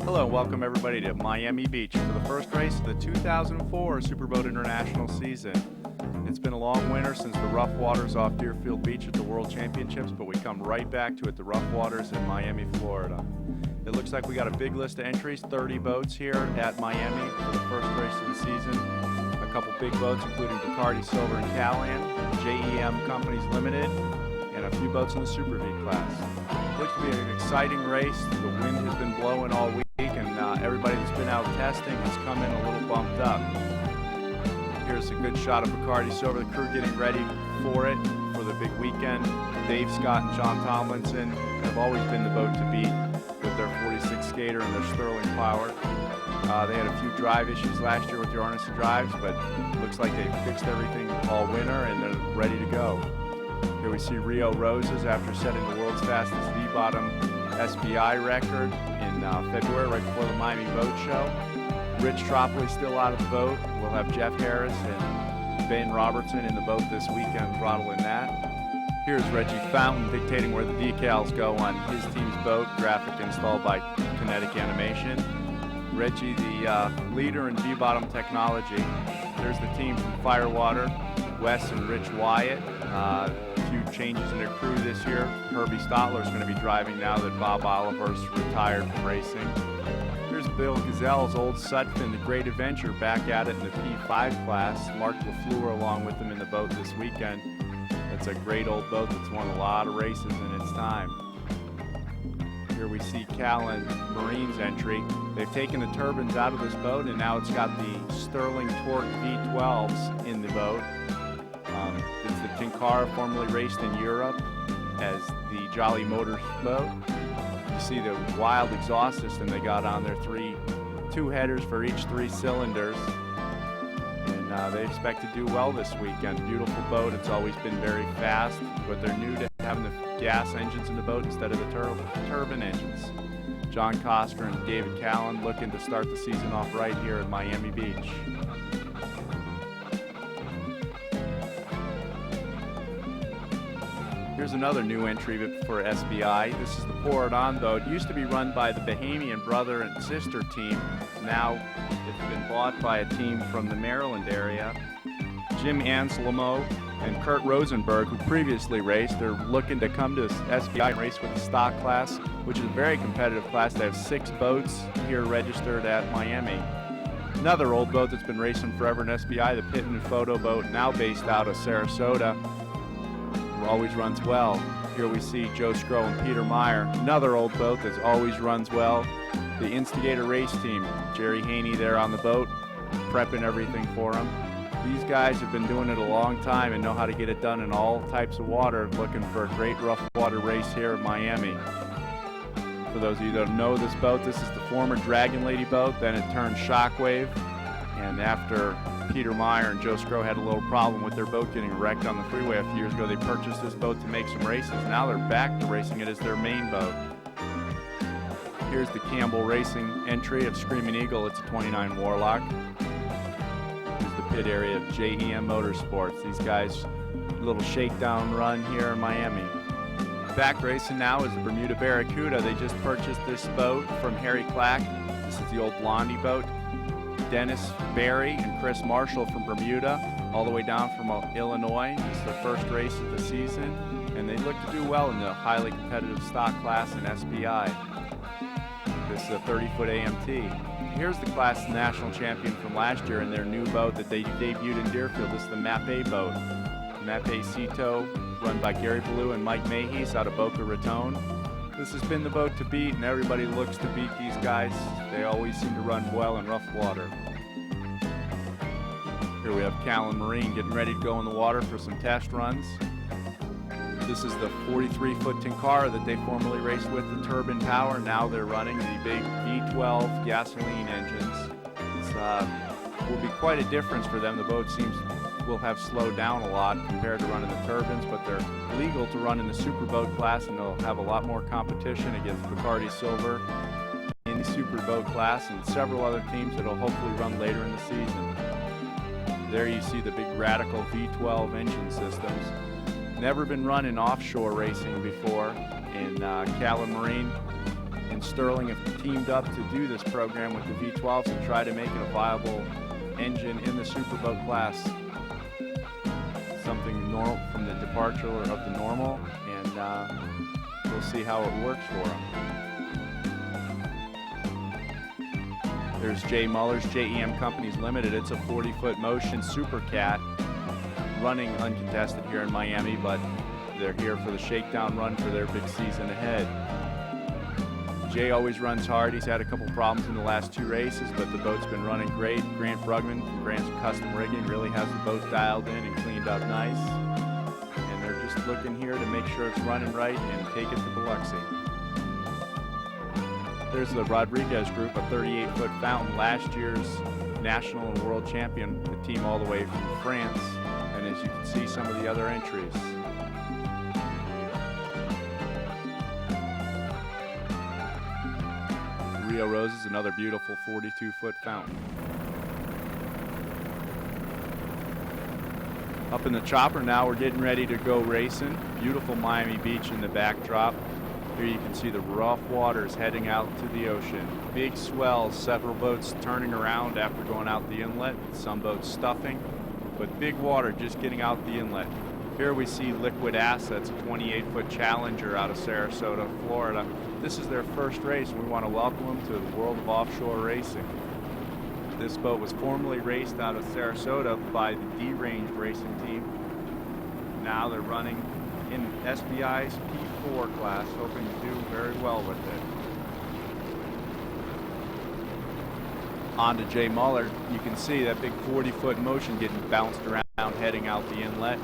Hello and welcome everybody to Miami Beach for the first race of the 2004 Superboat International season. It's been a long winter since the rough waters off Deerfield Beach at the World Championships, but we come right back to it, the rough waters in Miami, Florida. It looks like we got a big list of entries, 30 boats here at Miami for the first race of the season. A couple big boats including Bacardi Silver and Callan, JEM Companies Limited, and a few boats in the Super V class. Looks to be an exciting race. The wind has been blowing all week, and everybody that's been out testing has come in a little bumped up. Here's a good shot of Bacardi Silver, the crew getting ready for it for the big weekend. Dave Scott and John Tomlinson have always been the boat to beat with their 46 skater and their Sterling power. They had a few drive issues last year with their harness and drives, but it looks like they fixed everything all winter and they're ready to go. Here we see Rio Roses after setting the world's fastest V-bottom SBI record in February, right before the Miami Boat Show. Rich Tropoli still out of the boat. We'll have Jeff Harris and Ben Robertson in the boat this weekend throttling that. Here's Reggie Fountain dictating where the decals go on his team's boat, graphic installed by Kinetic Animation. Reggie, the leader in V-bottom technology. There's the team from Firewater, Wes and Rich Wyatt. A few changes in their crew this year. Herbie Stotler is going to be driving now that Bob Oliver's retired from racing. Here's Bill Gazelle's old Sutphin, the Great Adventure, back at it in the P5 class. Mark LaFleur along with them in the boat this weekend. It's a great old boat that's won a lot of races in its time. Here we see Callan Marine's entry. They've taken the turbines out of this boat and now it's got the Sterling Torque V12s in the boat. It's the Tinkara, formerly raced in Europe as the Jolly Motors boat. You see the wild exhaust system they got on there, two headers for each 3 cylinders. And they expect to do well this weekend. Beautiful boat, it's always been very fast, but they're new to having the gas engines in the boat instead of the turbine engines. John Koster and David Callan looking to start the season off right here at Miami Beach. Here's another new entry for SBI. This is the Pour It On boat. It used to be run by the Bahamian brother and sister team. Now it's been bought by a team from the Maryland area. Jim Anselmo and Kurt Rosenberg, who previously raced, they're looking to come to SBI and race with the stock class, which is a very competitive class. They have 6 boats here registered at Miami. Another old boat that's been racing forever in SBI, the Pittman Photo Boat, now based out of Sarasota. Always runs well. Here we see Joe Scrow and Peter Meyer, another old boat that always runs well. The Instigator race team, Jerry Haney there on the boat, prepping everything for them. These guys have been doing it a long time and know how to get it done in all types of water, looking for a great rough water race here at Miami. For those of you that don't know this boat, this is the former Dragon Lady boat, then it turned Shockwave, and after Peter Meyer and Joe Scrow had a little problem with their boat getting wrecked on the freeway a few years ago, they purchased this boat to make some races. Now they're back to racing it as their main boat. Here's the Campbell Racing entry of Screaming Eagle. It's a 29 Warlock. Here's the pit area of JEM Motorsports. These guys, a little shakedown run here in Miami. Back racing now is the Bermuda Barracuda. They just purchased this boat from Harry Clack. This is the old Blondie boat. Dennis Barry and Chris Marshall from Bermuda, all the way down from Illinois. It's their first race of the season, and they look to do well in the highly competitive stock class in SBI. This is a 30-foot AMT. Here's the class national champion from last year in their new boat that they debuted in Deerfield. This is the APBA boat. APBA Cito, run by Gary Ballou and Mike Mahis out of Boca Raton. This has been the boat to beat, and everybody looks to beat these guys. They always seem to run well in rough water. Here we have Callan Marine getting ready to go in the water for some test runs. This is the 43-foot Tenkara that they formerly raced with, the turbine power. Now they're running the big V12 gasoline engines. It will be quite a difference for them. The boat will have slowed down a lot compared to running the turbines, but they're legal to run in the superboat class, and they'll have a lot more competition against Bacardi Silver in the superboat class and several other teams that will hopefully run later in the season. There you see the big Radical V12 engine systems. Never been run in offshore racing before, and Callan Marine and Sterling have teamed up to do this program with the V12s and try to make it a viable engine in the superboat class. Something normal from the departure of the normal, and we'll see how it works for them. There's Jay Muller's JEM Companies Limited. It's a 40-foot Motion Super Cat running uncontested here in Miami, but they're here for the shakedown run for their big season ahead. Jay always runs hard. He's had a couple problems in the last 2 races, but the boat's been running great. Grant Brugman from Grant's Custom Rigging really has the boat dialed in and cleaned up nice. And they're just looking here to make sure it's running right and take it to Biloxi. There's the Rodriguez Group, a 38-foot fountain, last year's national and world champion, the team all the way from France. And as you can see, some of the other entries. Rio Rose is another beautiful 42-foot fountain. Up in the chopper now, we're getting ready to go racing. Beautiful Miami Beach in the backdrop. Here you can see the rough waters heading out to the ocean. Big swells, several boats turning around after going out the inlet, some boats stuffing, but big water just getting out the inlet. Here we see Liquid Assets, a 28-foot Challenger out of Sarasota, Florida. This is their first race, and we want to welcome them to the world of offshore racing. This boat was formerly raced out of Sarasota by the D-Range racing team. Now they're running in SBI's P4 class, hoping to do very well with it. On to Jay Muller. You can see that big 40-foot Motion getting bounced around heading out the inlet.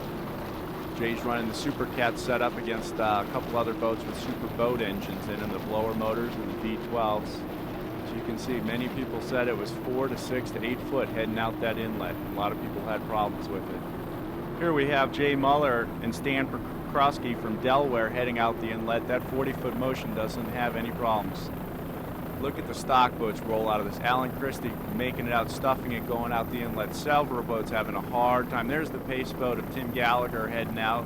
Jay's running the Super Cat setup against a couple other boats with super boat engines in them, the blower motors and the V12s. So you can see many people said it was 4 to 6 to 8 foot heading out that inlet. A lot of people had problems with it. Here we have Jay Muller and Stan Krosky from Delaware heading out the inlet. That 40-foot Motion doesn't have any problems. Look at the stock boats roll out of this. Alan Christie making it out, stuffing it, going out the inlet. Several boats having a hard time. There's the pace boat of Tim Gallagher heading out.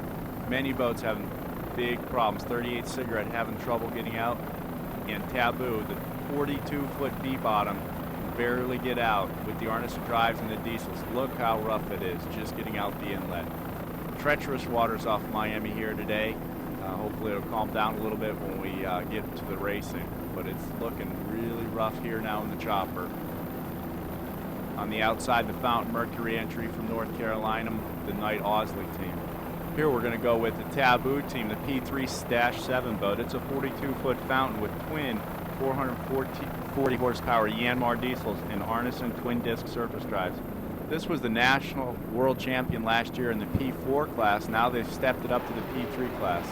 Many boats having big problems. 38 Cigarette having trouble getting out. And Taboo, the 42-foot B-bottom, barely get out with the Arneson drives and the diesels. Look how rough it is just getting out the inlet. Treacherous waters off Miami here today. Hopefully it'll calm down a little bit when we get to the racing. But it's looking really rough here now in the chopper. On the outside, the Fountain Mercury entry from North Carolina, the Knight Ausley team. Here we're going to go with the Taboo team, the P3-7 boat. It's a 42-foot fountain with twin 440 horsepower Yanmar diesels and Arneson twin disc surface drives. This was the national world champion last year in the P4 class. Now they've stepped it up to the P3 class.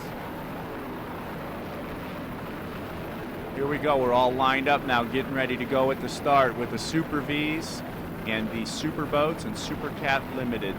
Here we go, we're all lined up now, getting ready to go at the start with the Super Vs and the Super Boats and Super Cat Limited.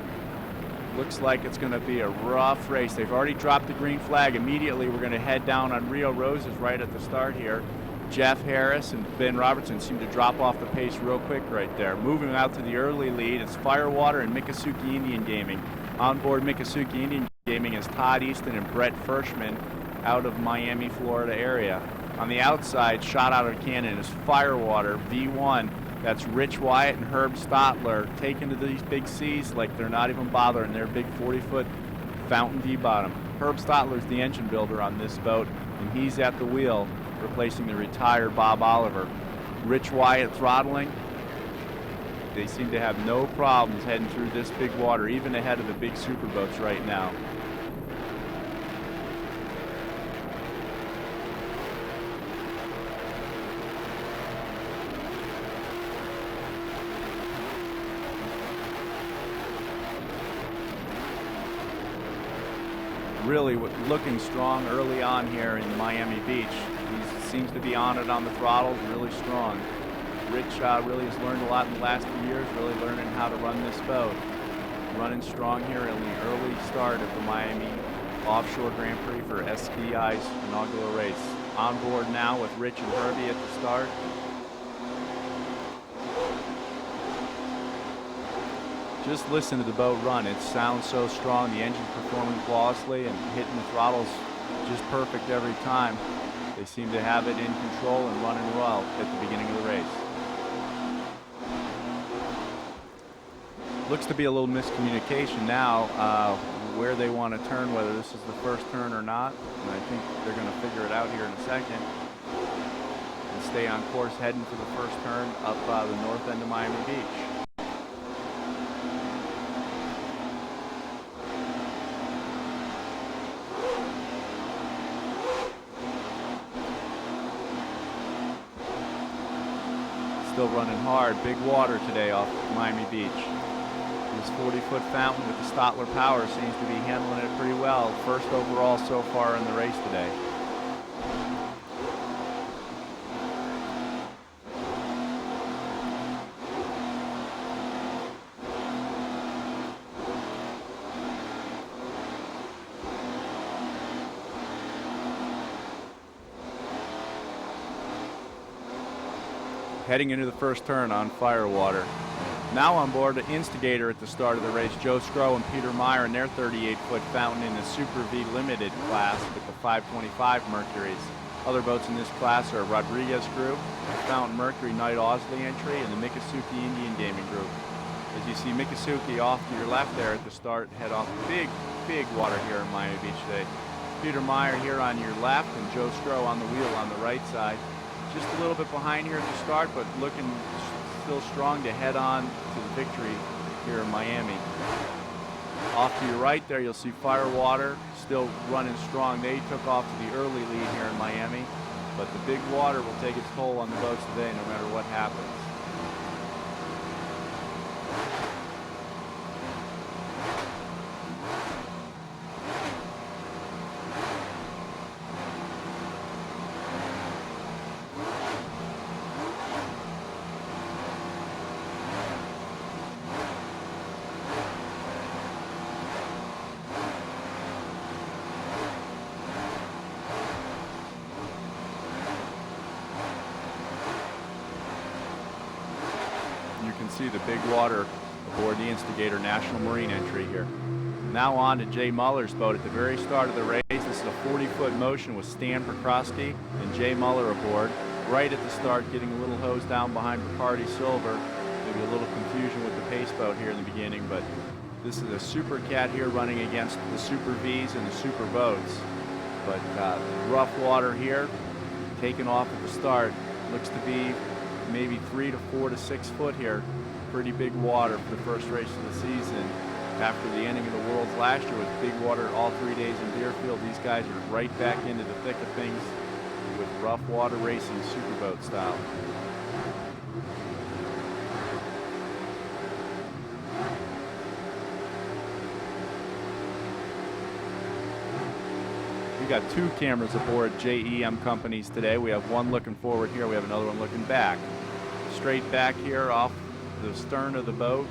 Looks like it's going to be a rough race. They've already dropped the green flag. Immediately we're going to head down on Rio Roses right at the start here. Jeff Harris and Ben Robertson seem to drop off the pace real quick right there. Moving out to the early lead, it's Firewater and Miccosukee Indian Gaming. On board Miccosukee Indian Gaming is Todd Easton and Brett Fershman out of Miami, Florida area. On the outside, shot out of the cannon is Firewater V1 That's Rich Wyatt and Herb Stotler taking to these big seas like they're not even bothering their big 40-foot Fountain V bottom. Herb Stotler's the engine builder on this boat, and he's at the wheel replacing the retired Bob Oliver. Rich Wyatt throttling. They seem to have no problems heading through this big water, even ahead of the big superboats right now. Really looking strong early on here in Miami Beach. He seems to be on it on the throttles, really strong. Rich really has learned a lot in the last few years, really learning how to run this boat. Running strong here in the early start of the Miami Offshore Grand Prix for SDI's inaugural race. On board now with Rich and Herbie at the start. Just listen to the boat run. It sounds so strong. The engine's performing flawlessly and hitting the throttles just perfect every time. They seem to have it in control and running well at the beginning of the race. Looks to be a little miscommunication now where they want to turn, whether this is the first turn or not. And I think they're going to figure it out here in a second. And stay on course heading for the first turn up the north end of Miami Beach. Still running hard. Big water today off Miami Beach. This 40-foot fountain with the Stotler power seems to be handling it pretty well. First overall so far in the race today. Heading into the first turn on Firewater. Now on board the instigator at the start of the race, Joe Scrow and Peter Meyer in their 38-foot fountain in the Super V Limited class with the 525 Mercuries. Other boats in this class are Rodriguez Group, the Fountain Mercury Knight Ausley entry, and the Miccosukee Indian Gaming Group. As you see Miccosukee off to your left there at the start, head off big water here in Miami Beach today. Peter Meyer here on your left and Joe Scrow on the wheel on the right side. Just a little bit behind here at the start, but looking still strong to head on to the victory here in Miami. Off to your right there, you'll see Firewater still running strong. They took off to the early lead here in Miami, but the big water will take its toll on the boats today no matter what happens. See the big water aboard the Instigator National Marine entry here. Now on to Jay Muller's boat at the very start of the race. This is a 40-foot motion with Stan Prokroski and Jay Muller aboard. Right at the start, getting a little hose down behind Bacardi Silver. Maybe a little confusion with the pace boat here in the beginning, but this is a Super Cat here running against the Super Vs and the Super Boats. But rough water here, taking off at the start. Looks to be maybe 3 to 4 to 6 foot here. Pretty big water for the first race of the season. After the ending of the Worlds last year with big water all 3 days in Deerfield, these guys are right back into the thick of things with rough water racing superboat style. We got 2 cameras aboard JEM companies today. We have one looking forward here. We have another one looking back. Straight back here off the stern of the boat.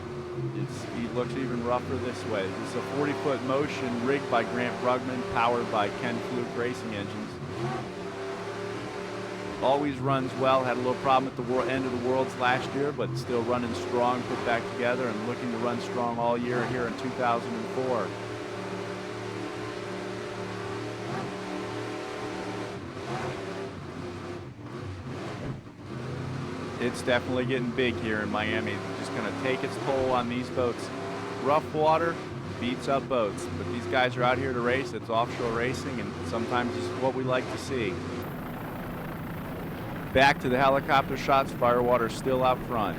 He looks even rougher this way. This is a 40-foot motion rigged by Grant Brugman, powered by Ken Fluke racing engines. Always runs well. Had a little problem at the end of the Worlds last year, but still running strong, put back together, and looking to run strong all year here in 2004. It's definitely getting big here in Miami. It's just going to take its toll on these boats. Rough water beats up boats, but these guys are out here to race. It's offshore racing, and sometimes it's what we like to see. Back to the helicopter shots. Firewater still out front.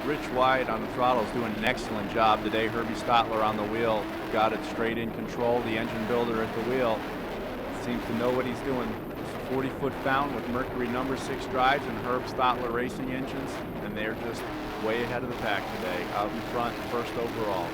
Rich White on the throttle is doing an excellent job today. Herbie Stotler on the wheel got it straight in control. The engine builder at the wheel seems to know what he's doing. It's a 40-foot fountain with Mercury #6 drives and Herb Stotler racing engines, and they're just way ahead of the pack today. Out in front, first overall.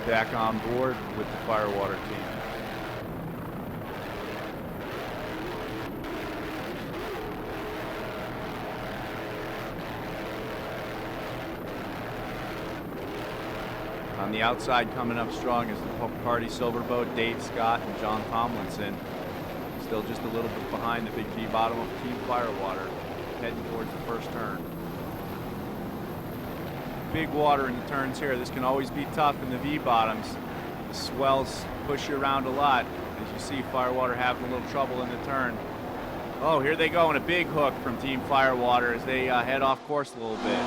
Back on board with the Firewater team. On the outside, coming up strong is the Bacardi Silverboat, Dave Scott and John Tomlinson. Still just a little bit behind the big V bottom of Team Firewater, heading towards the first turn. Big water in the turns here. This can always be tough in the V-bottoms. The swells push you around a lot. As you see, Firewater having a little trouble in the turn. Oh, here they go, and a big hook from Team Firewater as they head off course a little bit.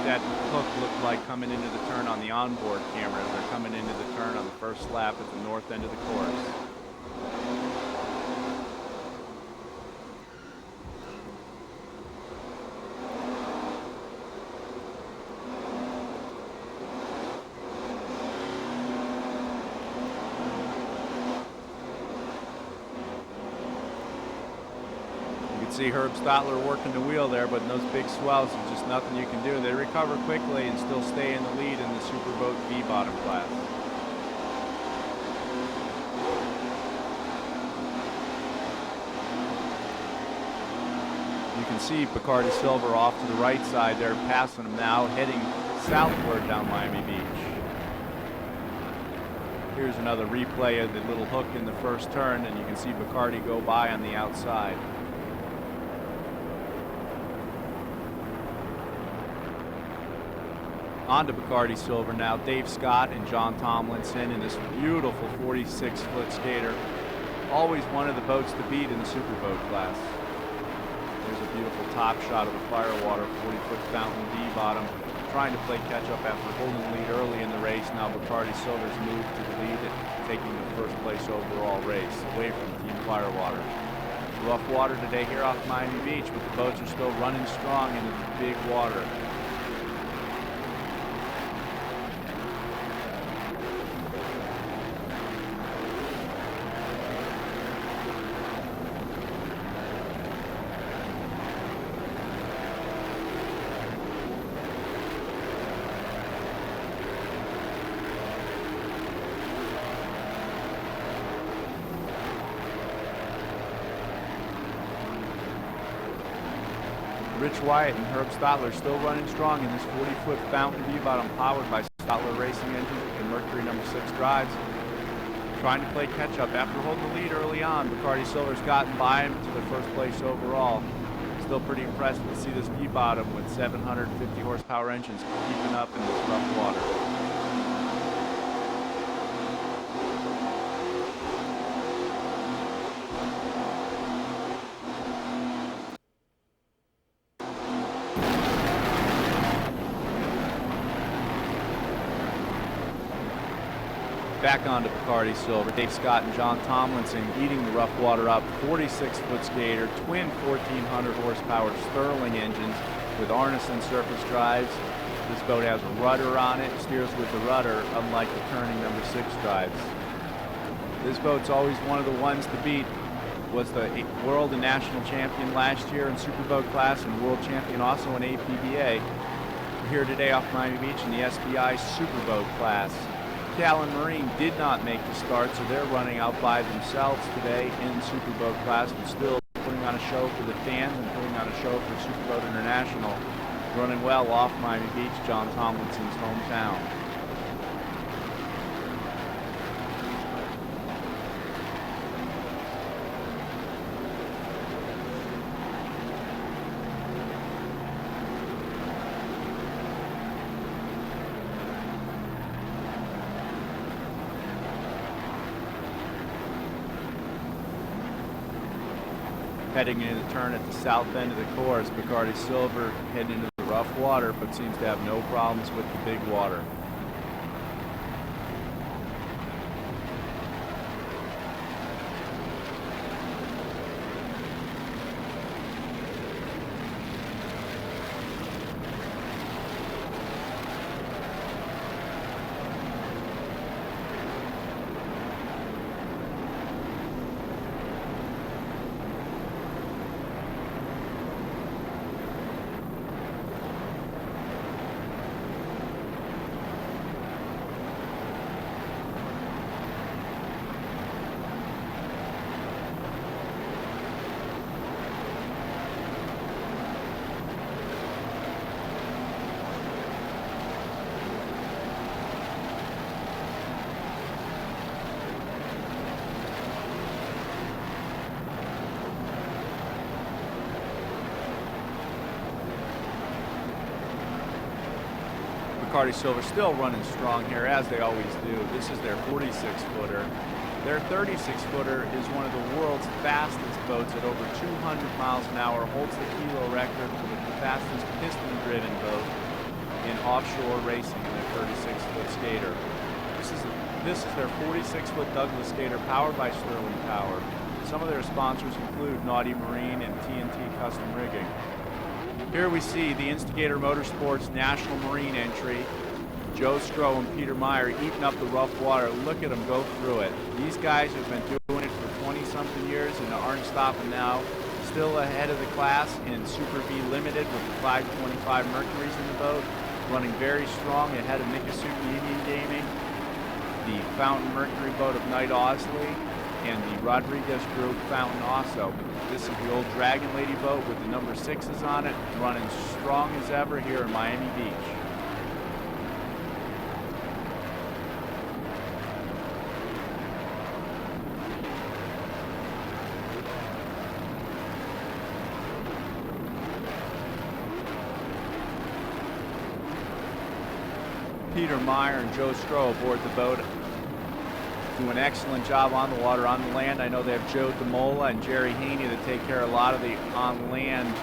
That hook looked like coming into the turn on the onboard camera as they're coming into the turn on the first lap at the north end of the course. See Herb Stotler working the wheel there, but in those big swells, there's just nothing you can do. They recover quickly and still stay in the lead in the Superboat V-bottom class. You can see Bacardi Silver off to the right side there, passing them now, heading southward down Miami Beach. Here's another replay of the little hook in the first turn, and you can see Bacardi go by on the outside. On to Bacardi Silver now. Dave Scott and John Tomlinson in this beautiful 46-foot skater. Always one of the boats to beat in the Superboat class. There's a beautiful top shot of the Firewater 40-foot fountain V-bottom. Trying to play catch-up after holding the lead early in the race. Now Bacardi Silver's moved to the lead, taking the first place overall race away from Team Firewater. Rough water today here off Miami Beach, but the boats are still running strong into the big water. Rich Wyatt and Herb Stotler still running strong in this 40-foot fountain V-bottom powered by Stotler racing engines and Mercury #6 drives. Trying to play catch-up after holding the lead early on. Bacardi Silver's gotten by him to the first place overall. still pretty impressive to see this V-bottom with 750 horsepower engines keeping up in this rough water. Back onto Bacardi Silver, Dave Scott and John Tomlinson eating the rough water up. 46-foot skater, twin 1,400 horsepower Sterling engines with Arneson surface drives. This boat has a rudder on it, steers with the rudder, unlike the turning number 6 drives. This boat's always one of the ones to beat. Was the world and national champion last year in Superboat class and world champion also in APBA. We're here today off Miami Beach in the SBI Superboat class. Callan Marine did not make the start, so they're running out by themselves today in Superboat class, but still putting on a show for the fans and putting on a show for Superboat International. Running well off Miami Beach, John Tomlinson's hometown. Heading into the turn at the south end of the course, Bacardi Silver heading into the rough water, but seems to have no problems with the big water. Bacardi Silver still running strong here, as they always do. This is their 46-footer. Their 36-footer is one of the world's fastest boats at over 200 miles an hour, holds the kilo record for the fastest piston-driven boat in offshore racing in their 36-foot skater. This is their 46-foot Douglas skater powered by Sterling Power. Some of their sponsors include Naughty Marine and TNT Custom Rigging. Here we see the Instigator Motorsports National Marine entry. Joe Skro and Peter Meyer eating up the rough water. Look at them go through it. These guys have been doing it for 20-something years and aren't stopping now. Still ahead of the class in Super V Limited with the 525 Mercuries in the boat. Running very strong ahead of Miccosukee Indian Gaming, the Fountain Mercury boat of Knight Osley, and the Rodriguez Group Fountain also. This is the old Dragon Lady boat with the number 6s on it, running strong as ever here in Miami Beach. Peter Meyer and Joe Skro aboard the boat do an excellent job on the water. On the land, I know they have Joe DeMola and Jerry Haney that take care of a lot of the on-land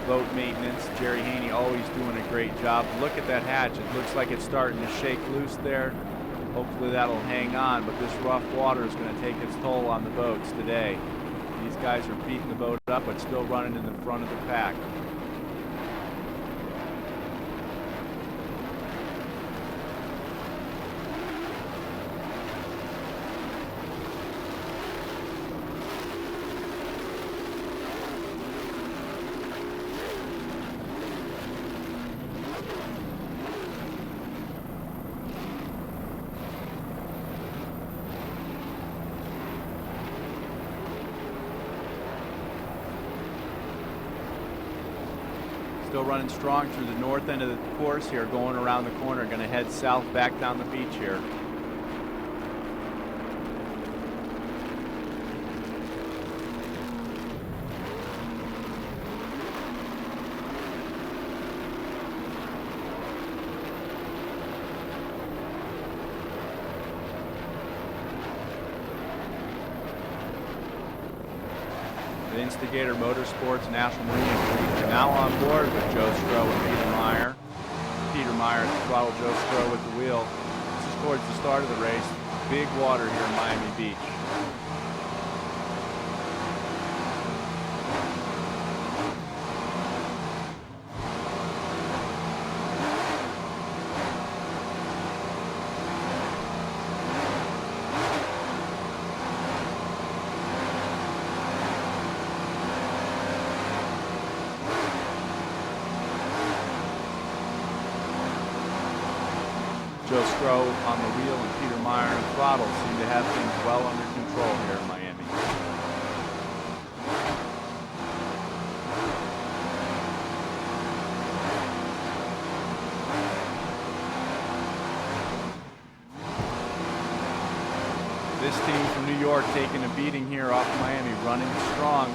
boat maintenance. Jerry Haney always doing a great job. Look at that hatch. It looks like it's starting to shake loose there. Hopefully that'll hang on, but this rough water is going to take its toll on the boats today. These guys are beating the boat up, but still running in the front of the pack. Still running strong through the north end of the course here, going around the corner, going to head south back down the beach here. Instigator Motorsports National Marine Fleet. Now on board with Joe Stroh and Peter Meyer. Peter Meyer at the throttle, Joe Stroh with the wheel. This is towards the start of the race. Big water here in Miami Beach. Joe Stroh on the wheel and Peter Meyer on the throttle seem to have things well under control here in Miami. This team from New York taking a beating here off Miami, running strong.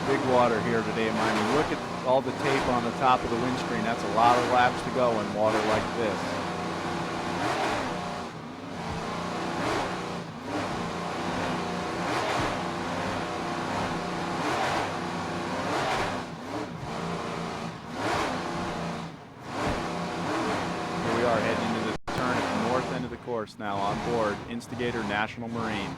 Big water here today in Miami. Look at all the tape on the top of the windscreen. That's a lot of laps to go in water like this. Here we are heading into the turn at the north end of the course now. On board, Instigator National Marine.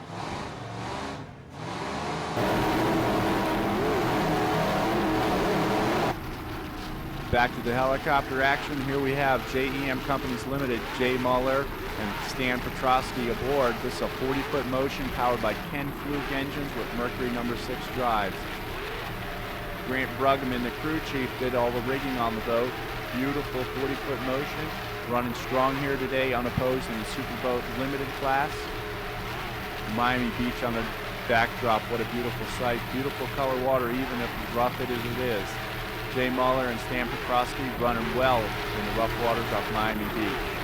Back to the helicopter action. Here we have JEM Companies Limited, Jay Muller and Stan Petrosky aboard. This is a 40-foot motion powered by Ken Fluke engines with Mercury #6 drives. Grant Bruggeman, the crew chief, did all the rigging on the boat. Beautiful 40-foot motion. Running strong here today, unopposed in the Superboat Limited class. Miami Beach on the backdrop. What a beautiful sight. Beautiful color water, even if rough it as it is. Jay Muller and Stan Petrosky running well in the rough waters off Miami Beach.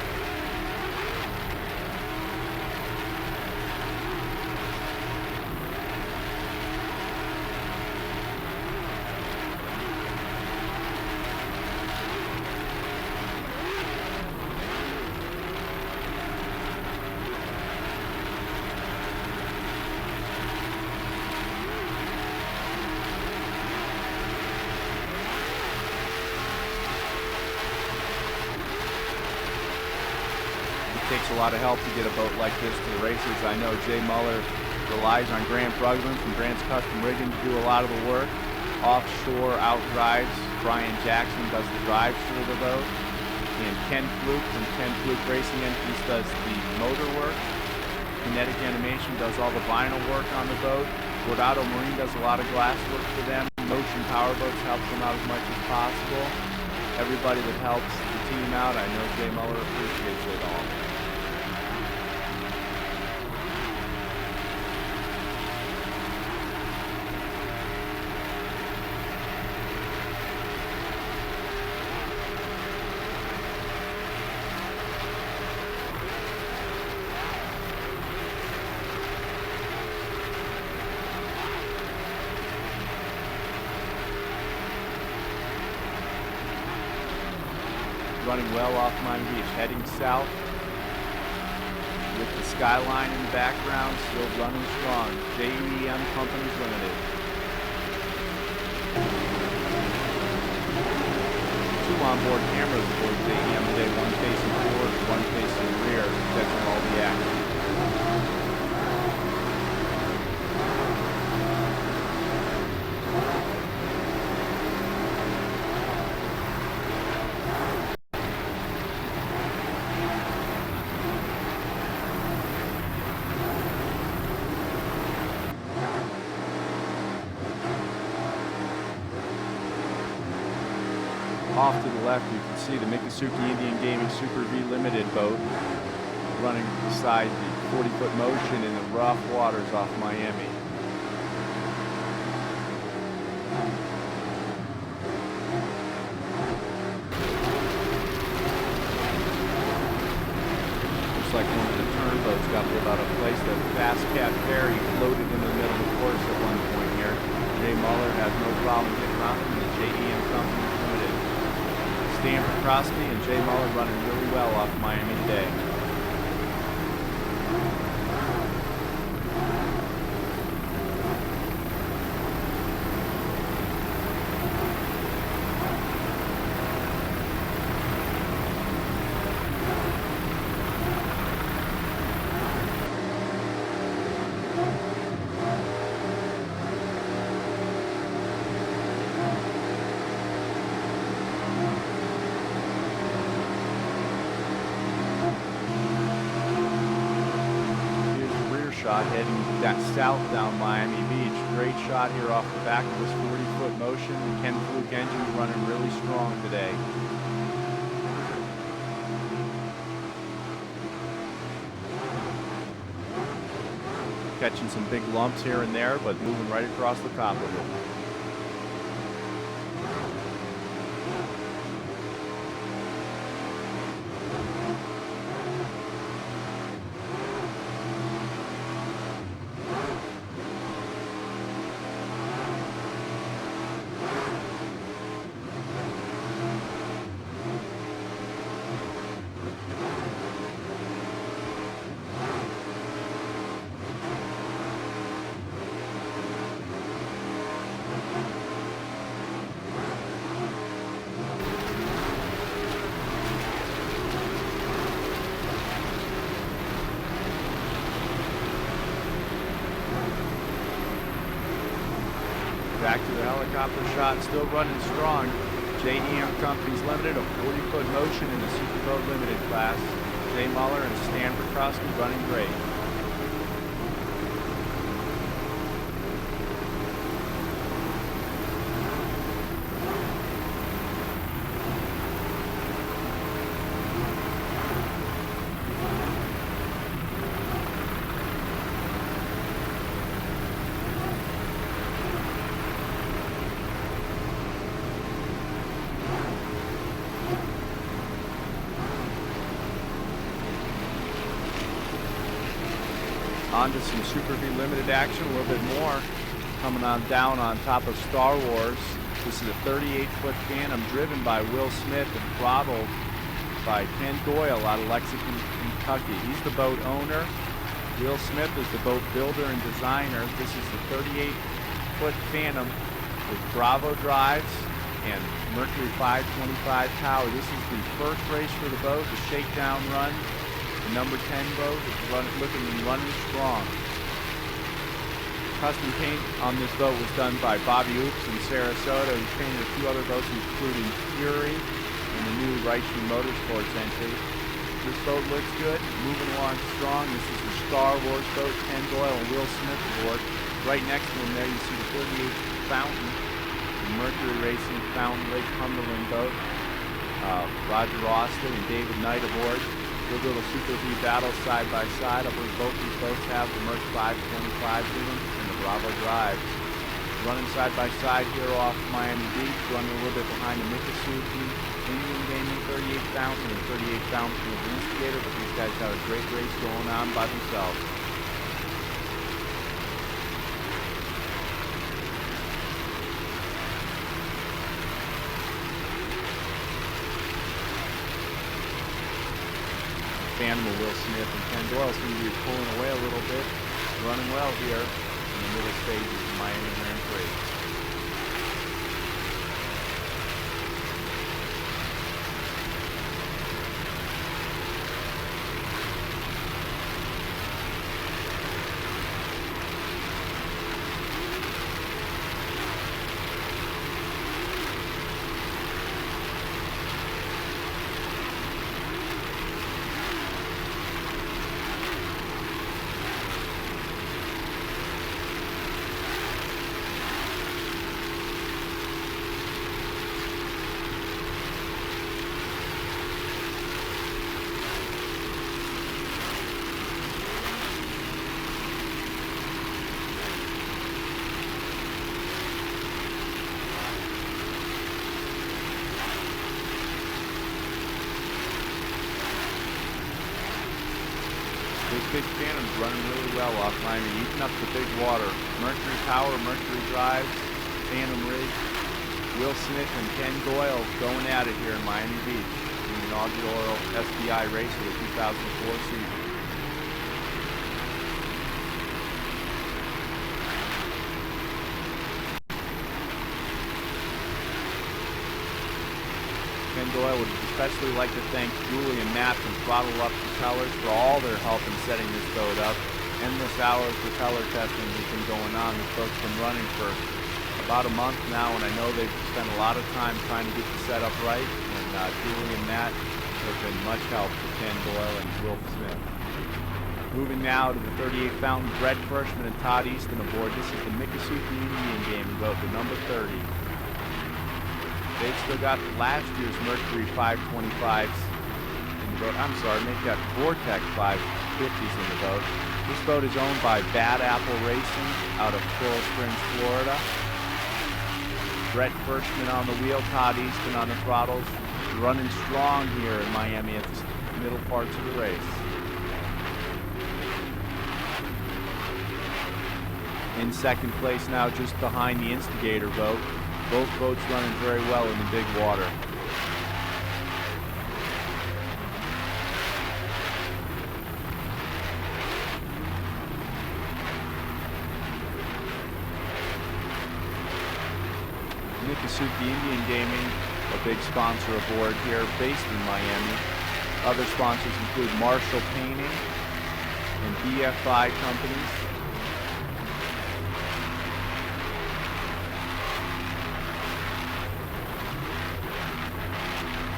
It takes a lot of help to get a boat like this to the races. I know Jay Muller relies on Grant Bruggeman from Grant's Custom Rigging to do a lot of the work. Offshore outdrives. Brian Jackson does the drives for the boat. And Ken Fluke from Ken Fluke Racing Engines does the motor work. Kinetic Animation does all the vinyl work on the boat. Bordado Marine does a lot of glass work for them. Motion Powerboats helps them out as much as possible. Everybody that helps the team out, I know Jay Muller appreciates it all. Running well off Miami Beach, heading south with the skyline in the background, still running strong. JEM Companies Limited. Two onboard cameras for JEM today, one facing forward, one facing rear, catching all the action. Off to the left, you can see the Miccosukee Indian Gaming Super V Limited boat running beside the 40-foot motion in the rough waters off Miami. Looks like one of the turn boats got pulled out of place. The Fast Cat Ferry problem getting around them in the JDM Company Limited. Stanford Crosby and Jay Muller running really well off Miami today. Shot heading that south down Miami Beach. Great shot here off the back of this 40-foot motion. The Ken Fluke engine's running really strong today. Catching some big lumps here and there, but moving right across the top of it. Back to the helicopter shot, still running strong. JDM Companies Limited, a 40-foot motion in the Superboat Limited class. Jay Muller and Stanford Crosby running great. On to some Super V Limited action, a little bit more. Coming on down on top of Star Wars. This is a 38-foot Phantom driven by Will Smith and throttled by Ken Doyle out of Lexington, Kentucky. He's the boat owner. Will Smith is the boat builder and designer. This is the 38-foot Phantom with Bravo drives and Mercury 525 power. This is the first race for the boat, the shakedown run. The number 10 boat is looking and running strong. Custom paint on this boat was done by Bobby Oops in Sarasota. He painted a few other boats, including Fury and the new Reichman Motorsports entry. This boat looks good, moving along strong. This is the Star Wars boat, Ken Doyle and Will Smith aboard. Right next to him there, you see the 38 Fountain, the Mercury Racing Fountain Lake Cumberland boat. Roger Austin and David Knight aboard. Good little Super V battle side by side. I believe both these boats have the Merc 525 in them and the Bravo drive. Running side by side here off Miami Beach, running a little bit behind the Miccosukee Indian Gaming 38 Fountain and 38 Fountain was the instigator, but these guys got a great race going on by themselves. Phantom of Will Smith and Ken Doyle seem to be pulling away a little bit, running well here in the middle stages of Miami Grand Prix. Big Phantom's running really well off Miami, eating up the big water. Mercury power, Mercury drives, tandem rig. Will Smith and Ken Doyle going at it here in Miami Beach in the inaugural SBI race of the 2004 season. Ken Doyle would especially like to thank Julie and Matt from Throttle Up Propellers for all their help in setting this boat up. Endless hours propeller testing has been going on. The boat's been running for about a month now, and I know they've spent a lot of time trying to get the setup right, and Julie and Matt have been much help to Ken Doyle and Will Smith. Moving now to the 38 Fountain, Brett Frischman and Todd Easton aboard. This is the Miccosukee Indian Gaming boat, the number 30. They've still got last year's Mercury 525s in the boat. I'm sorry, they've got Vortex 550s in the boat. This boat is owned by Bad Apple Racing out of Coral Springs, Florida. Brett Frischman on the wheel, Todd Easton on the throttles, running strong here in Miami at the middle parts of the race. In second place now, just behind the Instigator boat. Both boats running very well in the big water. Miccosukee Indian Gaming, a big sponsor aboard here, based in Miami. Other sponsors include Marshall Painting and BFI Companies.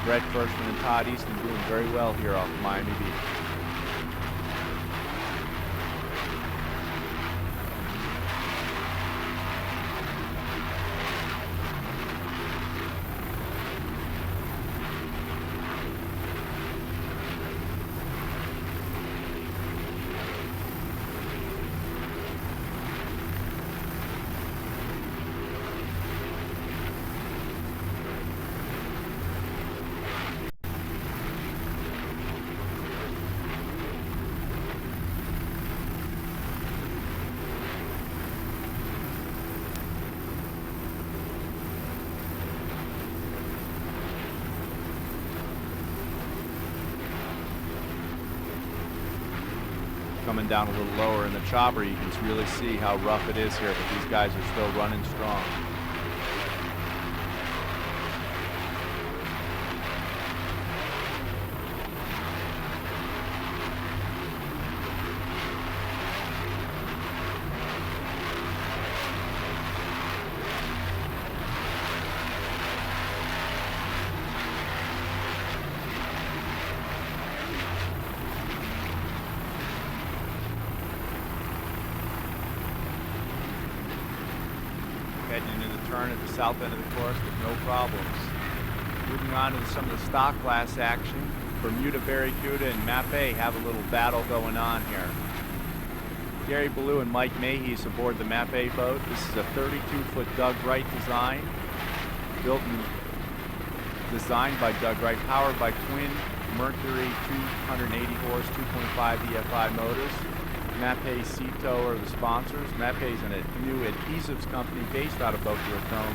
Brett Frischman and Todd Easton doing very well here off Miami Beach. Coming down a little lower in the chopper, you can really see how rough it is here, but these guys are still running strong. Heading into the turn at the south end of the course with no problems. Moving on to some of the stock class action. Bermuda Barracuda and Mape have a little battle going on here. Gary Ballou and Mike Mayhees aboard the Mape boat. This is a 32-foot Doug Wright design, built and designed by Doug Wright, powered by twin Mercury 280 horse 2.5 EFI motors. Mape Cito are the sponsors. Mape is a new adhesives company based out of Boca Raton.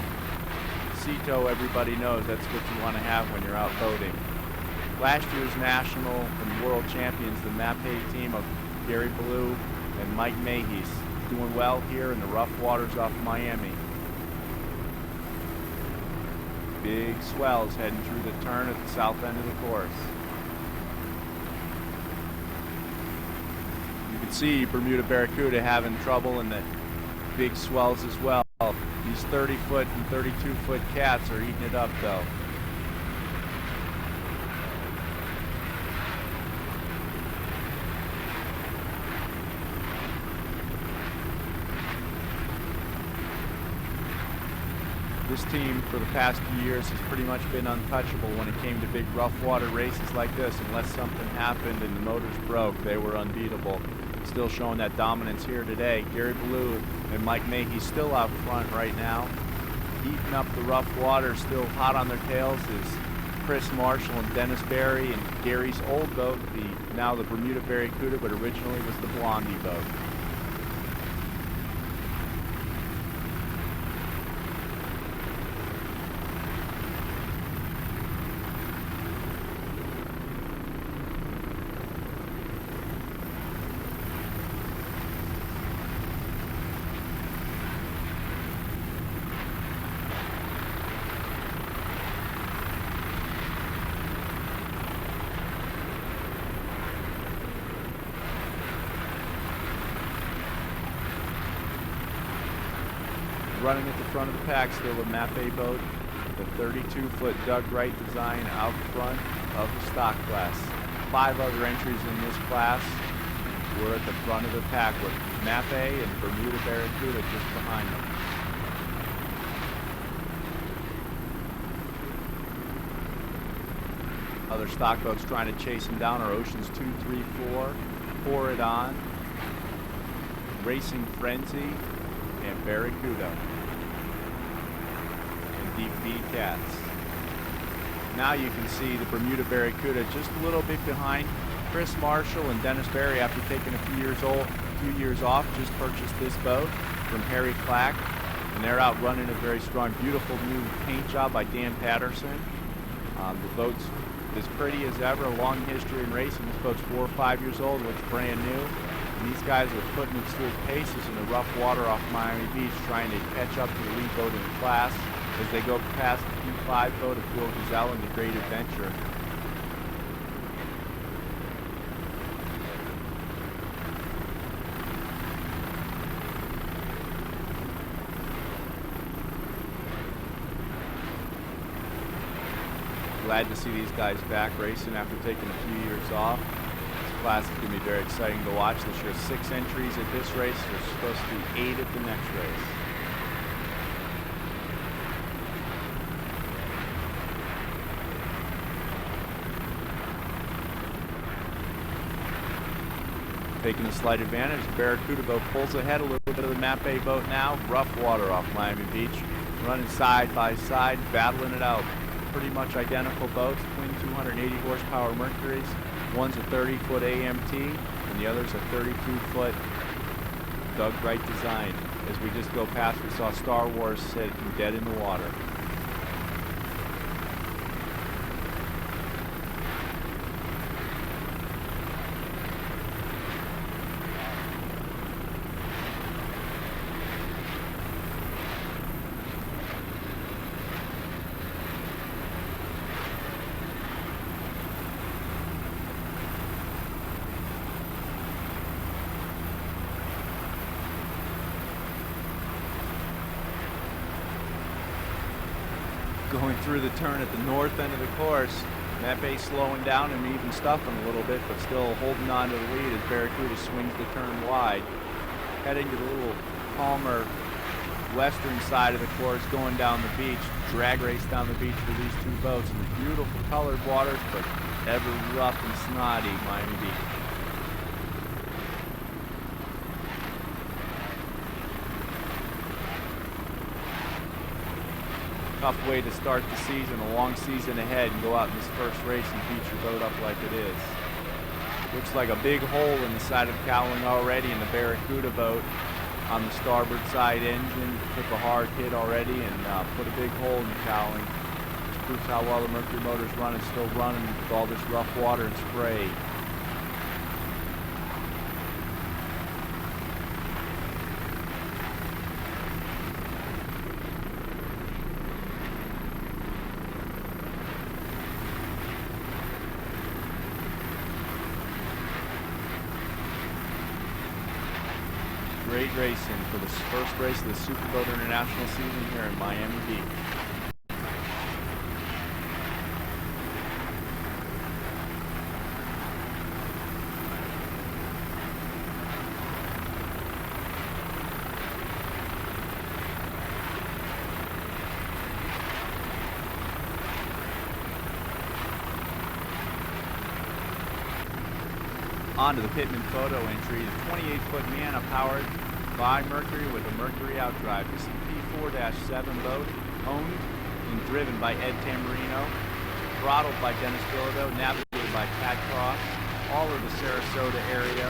Cito, everybody knows, that's what you want to have when you're out boating. Last year's national and world champions, the Mape team of Gary Ballou and Mike Mayhees, doing well here in the rough waters off Miami. Big swells heading through the turn at the south end of the course. You can see Bermuda Barracuda having trouble in the big swells as well. These 30-foot and 32-foot cats are eating it up though. This team for the past few years has pretty much been untouchable when it came to big rough water races like this. Unless something happened and the motors broke, they were unbeatable. Still showing that dominance here today. Gary Ballou and Mike Mayhew still out front right now. Eating up the rough water, still hot on their tails, is Chris Marshall and Dennis Barry and Gary's old boat, now the Bermuda Barracuda, but originally was the Blondie boat. Running at the front of the pack, still a APBA boat, the 32-foot Doug Wright design out front of the stock class. 5 other entries in this class were at the front of the pack with APBA and Bermuda Barracuda just behind them. Other stock boats trying to chase them down are Oceans 2, 3, 4, Pour It On, Racing Frenzy, and Barracuda, and Deep V Cats. Now you can see the Bermuda Barracuda just a little bit behind. Chris Marshall and Dennis Berry, after taking a few years off, just purchased this boat from Harry Clack, and they're out running a very strong, beautiful new paint job by Dan Patterson. The boat's as pretty as ever, a long history in racing. This boat's 4 or 5 years old, looks brand new. And these guys are putting it through paces in the rough water off Miami Beach, trying to catch up to the lead boat in the class as they go past the P5 boat of Phil Gazelle and the Great Adventure. Glad to see these guys back racing after taking a few years off. This class is going to be very exciting to watch. This year, 6 entries at this race. There's supposed to be 8 at the next race. Taking a slight advantage, the Barracuda boat pulls ahead a little bit of the APBA boat now. Rough water off Miami Beach. Running side by side, battling it out. Pretty much identical boats, twin 280 horsepower Mercuries. One's a 30-foot AMT, and the other's a 32-foot Doug Wright design. As we just go past, we saw Star Wars sitting dead in the water. Going through the turn at the north end of the course, APBA slowing down and even stuffing a little bit, but still holding on to the lead as Barracuda swings the turn wide. Heading to the little calmer western side of the course, going down the beach, drag race down the beach for these 2 boats in the beautiful colored waters, but ever rough and snotty Miami Beach. Tough way to start the season, a long season ahead, and go out in this first race and beat your boat up like it is. Looks like a big hole in the side of the cowling already in the Barracuda boat on the starboard side engine. Took a hard hit already and put a big hole in the cowling. This proves how well the Mercury motor's running, still running with all this rough water and spray. Great racing for the first race of the Superboat International season here in Miami Beach. On to the Pittman photo entry, the 28-foot Manna powered by Mercury with a Mercury outdrive. This is a P4-7 boat, owned and driven by Ed Tamburino, throttled by Dennis Bilodeau, navigated by Pat Cross, all of the Sarasota area.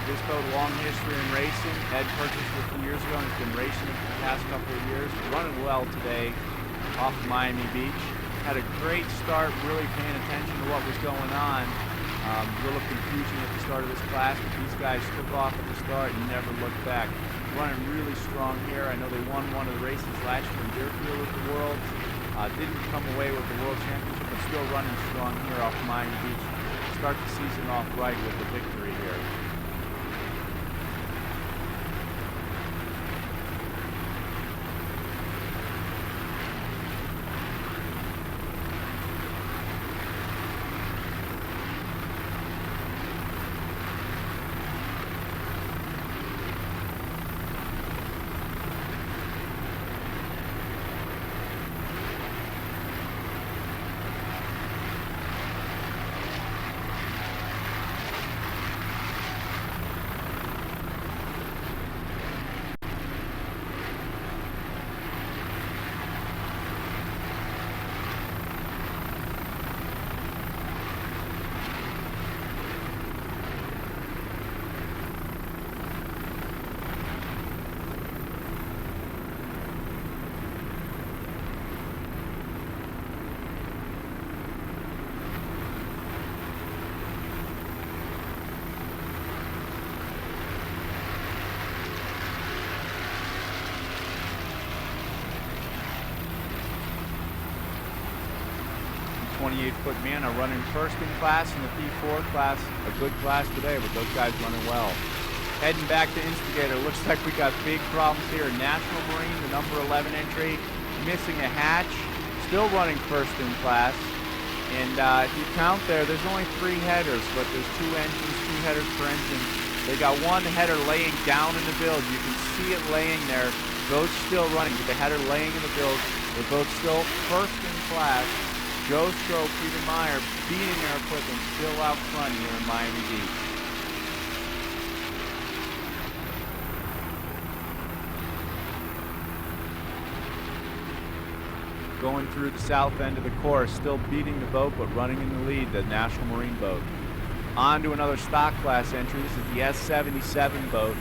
This boat, long history in racing. Ed purchased it a few years ago and has been racing it for the past couple of years. Running well today off Miami Beach. Had a great start, really paying attention to what was going on. A little confusion at the start of this class, but these guys took off at the start and never looked back. Running really strong here. I know they won one of the races last year in Deerfield with the Worlds. Didn't come away with the World Championship, but still running strong here off Miami Beach. Start the season off right with the victory here. 28-foot Mana running first in class in the P4 class. A good class today, but those guys running well. Heading back to Instigator. Looks like we got big problems here. National Marine, the number 11 entry, missing a hatch. Still running first in class. And if you count there's only 3 headers, but there's 2 engines, 2 headers per engine. They got 1 header laying down in the build. You can see it laying there. Both still running, but the header laying in the build. They're both still first in class. Joe Stroh, Peter Meyer beating their equipment still out front here in Miami Beach. Going through the south end of the course, still beating the boat, but running in the lead, the National Marine boat. On to another stock class entry. This is the S77 boat.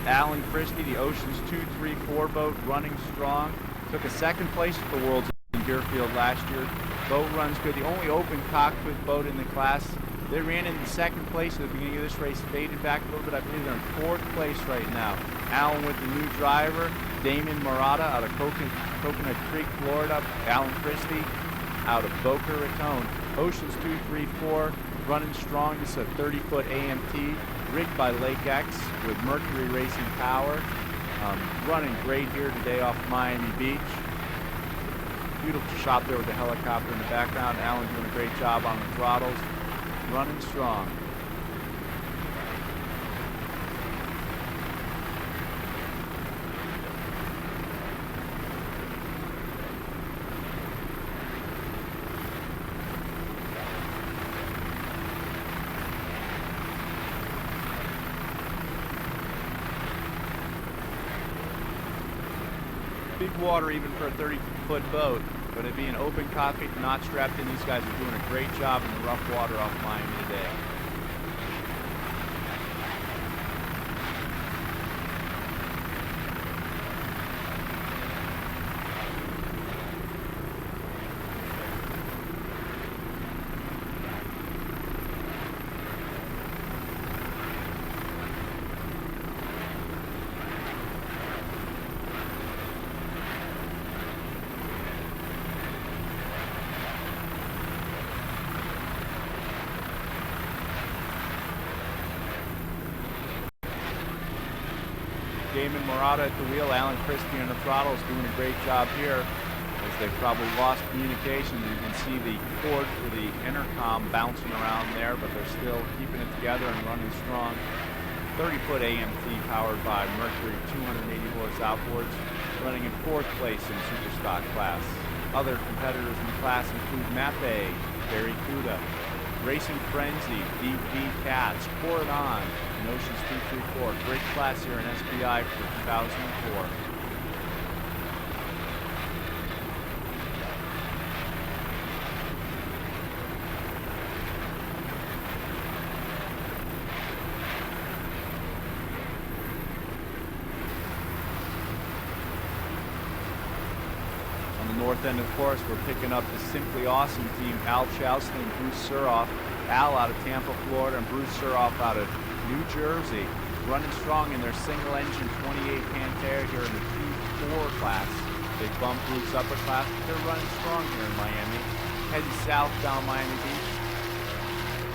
Alan Christie, the Oceans 234 boat, running strong. Took a second place at the Worlds in Deerfield last year. Boat runs good. The only open cockpit boat in the class. They ran in the second place at the beginning of this race, faded back a little bit. I believe they're in 4th place right now. Alan with the new driver, Damon Murata out of Coconut Creek, Florida. Alan Christie out of Boca Raton. Oceans 234 running strong. This is a 30-foot AMT rigged by Lake X with Mercury Racing Power. Running great here today off Miami Beach. Beautiful shot there with the helicopter in the background. Alan doing a great job on the throttles. Running strong. Big water even for a 30-foot boat, but it being open cockpit, not strapped in, these guys are doing a great job in the rough water off Miami today. Damon Murata at the wheel, Alan Christie on the throttles, doing a great job here as they probably lost communication. You can see the cord for the intercom bouncing around there, but they're still keeping it together and running strong. 30-foot AMT powered by Mercury 280 horse outboards, running in 4th place in Super Stock class. Other competitors in the class include Mape, Barry Kuda, Racing Frenzy, DV Cats, Cordon, and Oceans 234. Great class here in SPI for 2004. North end, of course, we're picking up the Simply Awesome team, Al Chowsley and Bruce Suroff. Al out of Tampa, Florida, and Bruce Suroff out of New Jersey, running strong in their single-engine 28 Pantera here in the P4 class. They bumped Bruce up a class, but they're running strong here in Miami. Heading south down Miami Beach.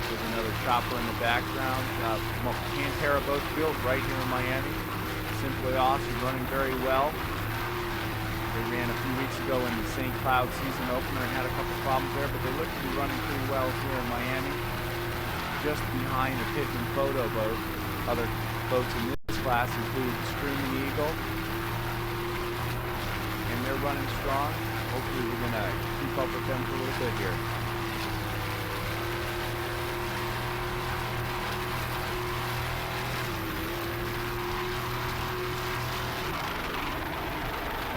There's another chopper in the background. Pantera boat built right here in Miami. Simply Awesome, running very well. They ran a few weeks ago in the St. Cloud season opener and had a couple problems there, but they look to be running pretty well here in Miami. Just behind the Pit and Photo boat. Other boats in this class include Screaming Eagle. And they're running strong. Hopefully we're going to keep up with them for a little bit here.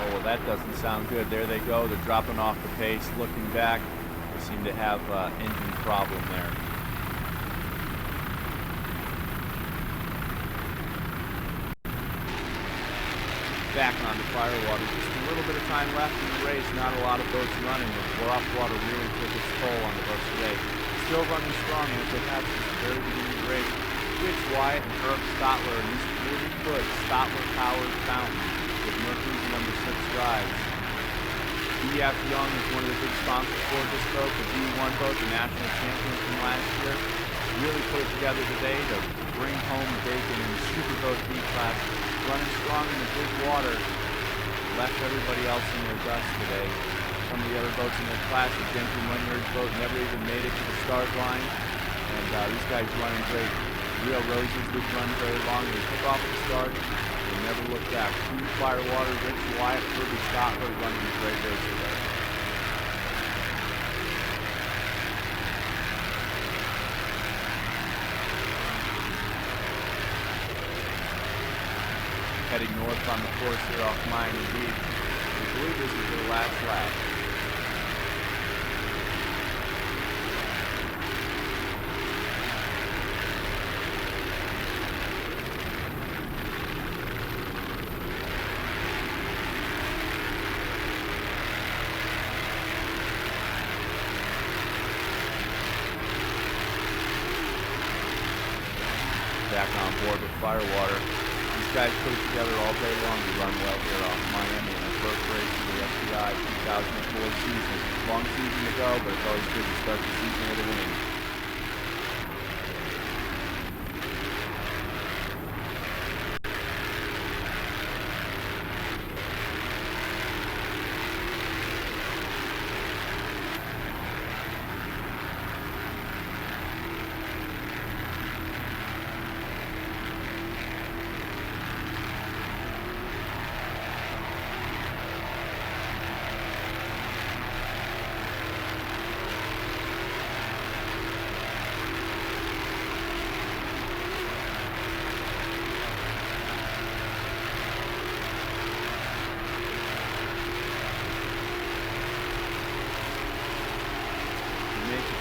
Well, that doesn't sound good. There they go. They're dropping off the pace. Looking back, they seem to have an engine problem there. Back on the Firewater. Just a little bit of time left in the race. Not a lot of boats running. The rough water really took its toll on the boats today. Still running strong, and as they have since the very beginning of the race. Rich Wyatt and Herb Stotler in this 40-foot Stotler-powered fountain with Mercury's number 6 drives. EF Young is one of the big sponsors for this boat. The B1 boat, the national champion from last year, really put it together today to bring home the bacon in the Superboat B class, running strong in the big water, left everybody else in their dust today. Some of the other boats in their class, the Gentry Munyard's boat, never even made it to the start line. And these guys running great. Real Roses didn't run very long. They took off at the start. They never looked back. Two Firewater, Rich Wyatt, Kirby Stotler running a great race today. Heading north on the course here off Miami Beach. I believe this is their last lap. Back on board with Firewater. These guys put it together all day long to run well here off Miami in their first race of the FBI 2004 season. Long season to go, but it's always good to start the season with a win.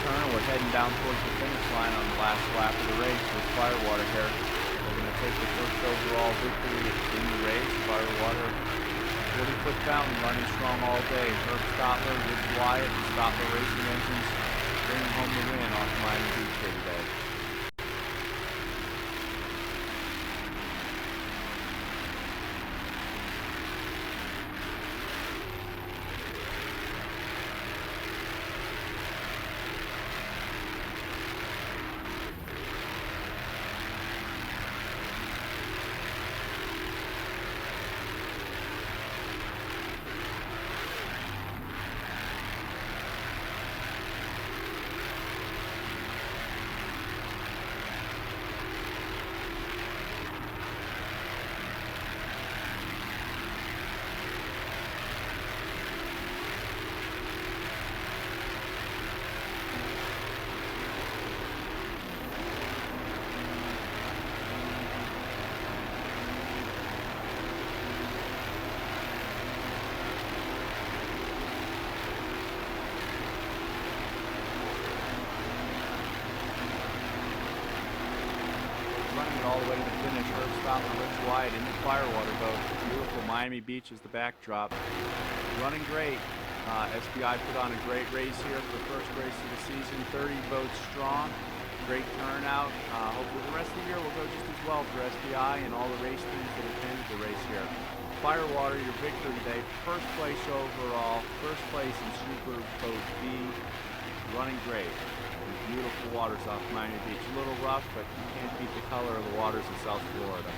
We're heading down towards the finish line on the last lap of the race with Firewater here. They're going to take the first overall victory in the race. Firewater, 40-foot fountain, running strong all day. Herb Stotler, Rich Wyatt, and Stotler Racing Engines bringing home the win off Miami Beach here today. All the way to the finish. Herb Stotler, Rich Wyatt in the Firewater boat. Beautiful Miami Beach is the backdrop. Running great. SBI put on a great race here for the first race of the season. 30 boats strong. Great turnout. Hopefully the rest of the year will go just as well for SBI and all the race teams that attended the race here. Firewater, your victor today. First place overall. First place in Super Boat B. Running great. Beautiful waters off Miami Beach. A little rough, but you can't beat the color of the waters in South Florida.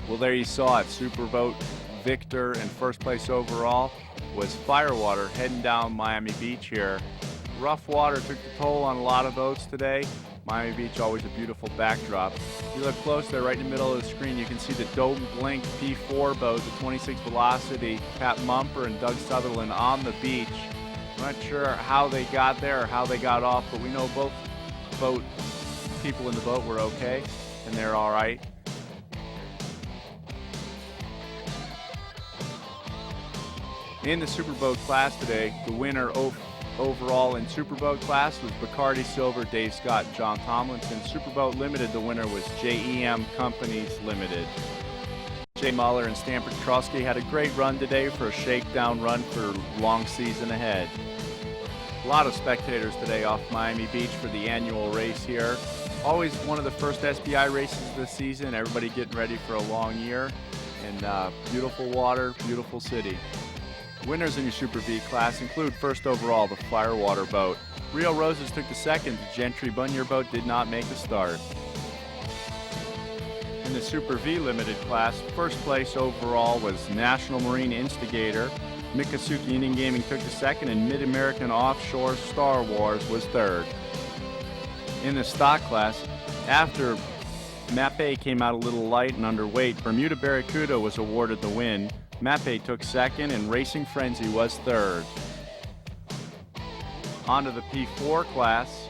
Well, there you saw it. Superboat victor and first place overall was Firewater heading down Miami Beach here. Rough water took the toll on a lot of boats today. Miami Beach, always a beautiful backdrop. If you look close there, right in the middle of the screen, you can see the Don't Blink P4 boat, the 26 Velocity, Pat Mumper and Doug Sutherland on the beach. I'm not sure how they got there or how they got off, but we know both boat people in the boat were okay, and they're all right. In the Superboat class today, the winner overall in Superboat class was Bacardi Silver, Dave Scott, and John Tomlinson. Superboat Limited, the winner was JEM Companies Limited. Jay Muller and Stanford Trusky had a great run today for a shakedown run for long season ahead. A lot of spectators today off Miami Beach for the annual race here. Always one of the first SBI races of the season. Everybody getting ready for a long year. And beautiful water, beautiful city. Winners in your Super V class include first overall the Firewater boat. Rio Roses took the second. The Gentry Bunyar boat did not make the start. In the Super V Limited class, first place overall was National Marine Instigator. Mikasuki Indian Gaming took the second, and Mid-American Offshore Star Wars was third. In the stock class, after Mape came out a little light and underweight, Bermuda Barracuda was awarded the win. Mape took second, and Racing Frenzy was third. Onto the P4 class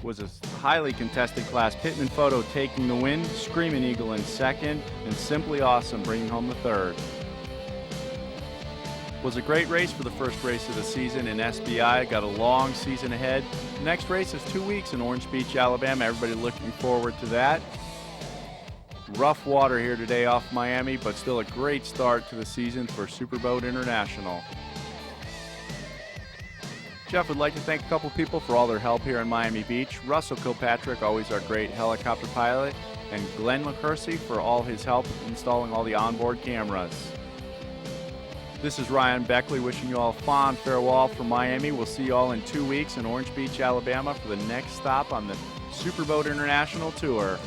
was a highly contested class. Pittman Photo taking the win, Screaming Eagle in second, and Simply Awesome bringing home the third. Was a great race for the first race of the season in SBI. Got a long season ahead. The next race is 2 weeks in Orange Beach, Alabama. Everybody looking forward to that. Rough water here today off Miami, but still a great start to the season for Superboat International. Jeff would like to thank a couple people for all their help here in Miami Beach. Russell Kilpatrick, always our great helicopter pilot, and Glenn McCursey for all his help installing all the onboard cameras. This is Ryan Beckley wishing you all a fond farewell from Miami. We'll see you all in 2 weeks in Orange Beach, Alabama for the next stop on the Superboat International Tour.